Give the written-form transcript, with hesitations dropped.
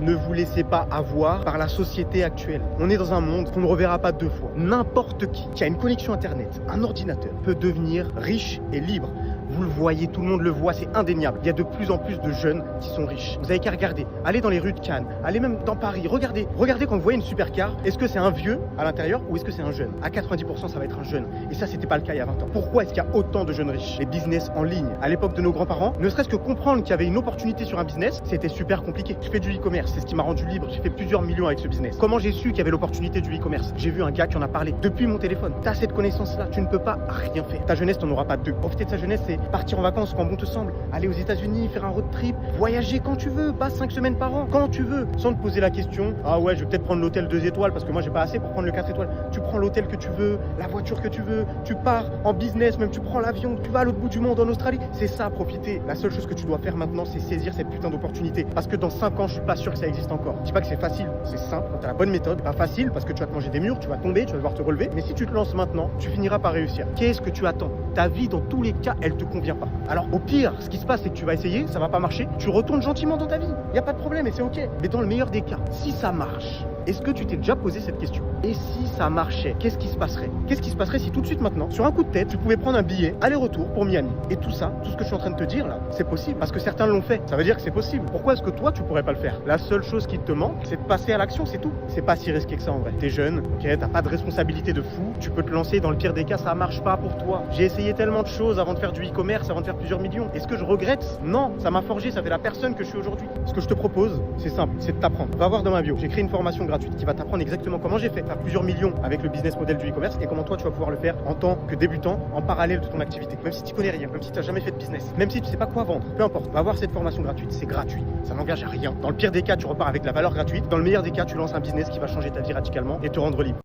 Ne vous laissez pas avoir par la société actuelle. On est dans un monde qu'on ne reverra pas deux fois. N'importe qui a une connexion internet, un ordinateur, peut devenir riche et libre. Vous le voyez, tout le monde le voit, c'est indéniable. Il y a de plus en plus de jeunes qui sont riches. Vous avez qu'à regarder. Allez dans les rues de Cannes, allez même dans Paris. Regardez quand vous voyez une supercar, est-ce que c'est un vieux à l'intérieur ou est-ce que c'est un jeune? À 90%, ça va être un jeune. Et ça, c'était pas le cas il y a 20 ans. Pourquoi est-ce qu'il y a autant de jeunes riches? Les business en ligne. À l'époque de nos grands-parents, ne serait-ce que comprendre qu'il y avait une opportunité sur un business, c'était super compliqué. Je fais du e-commerce, c'est ce qui m'a rendu libre. J'ai fait plusieurs millions avec ce business. Comment j'ai su qu'il y avait l'opportunité du e-commerce? J'ai vu un gars qui en a parlé depuis mon téléphone. T'as cette connaissance-là, tu ne peux pas rien faire. Ta jeunesse, t'en auras pas deux. Profiter de sa jeunesse, c'est partir en vacances quand bon te semble, aller aux États-Unis, faire un road trip, voyager quand tu veux, pas 5 semaines par an, quand tu veux, sans te poser la question, ah ouais, je vais peut-être prendre l'hôtel 2 étoiles parce que moi j'ai pas assez pour prendre le 4 étoiles. Tu prends l'hôtel que tu veux, la voiture que tu veux, tu pars en business, même tu prends l'avion, tu vas à l'autre bout du monde en Australie. C'est ça, profiter. La seule chose que tu dois faire maintenant, c'est saisir cette putain d'opportunité. Parce que dans 5 ans, je suis pas sûr que ça existe encore. Je dis pas que c'est facile, c'est simple, quand t'as la bonne méthode. Pas facile parce que tu vas te manger des murs, tu vas tomber, tu vas devoir te relever. Mais si tu te lances maintenant, tu finiras par réussir. Qu'est-ce que tu attends? Ta vie, dans tous les cas, elle te convient pas. Alors au pire, ce qui se passe, c'est que tu vas essayer, ça va pas marcher, tu retournes gentiment dans ta vie. Y a pas de problème et c'est ok. Mais dans le meilleur des cas, si ça marche, est-ce que tu t'es déjà posé cette question? Et si ça marchait, qu'est-ce qui se passerait? Qu'est-ce qui se passerait si tout de suite maintenant, sur un coup de tête, tu pouvais prendre un billet aller-retour pour Miami? Et tout ça, tout ce que je suis en train de te dire là, c'est possible parce que certains l'ont fait. Ça veut dire que c'est possible. Pourquoi est-ce que toi tu pourrais pas le faire? La seule chose qui te manque, c'est de passer à l'action, c'est tout. C'est pas si risqué que ça en vrai. T'es jeune, ok, t'as pas de responsabilité de fou, tu peux te lancer. Dans le pire des cas, ça marche pas pour toi. J'ai essayé tellement de choses avant de faire du e-commerce, avant de faire plusieurs millions. Est-ce que je regrette? Non, ça m'a forgé, ça fait la personne que je suis aujourd'hui. Ce que je te propose, c'est simple, c'est de t'apprendre. Va voir dans ma bio, j'ai créé une formation gratuite qui va t'apprendre exactement comment j'ai fait faire plusieurs millions avec le business model du e-commerce et comment toi tu vas pouvoir le faire en tant que débutant en parallèle de ton activité. Même si tu connais rien, même si tu n'as jamais fait de business, même si tu sais pas quoi vendre, peu importe, va voir cette formation gratuite, c'est gratuit, ça n'engage à rien. Dans le pire des cas, tu repars avec la valeur gratuite. Dans le meilleur des cas, tu lances un business qui va changer ta vie radicalement et te rendre libre.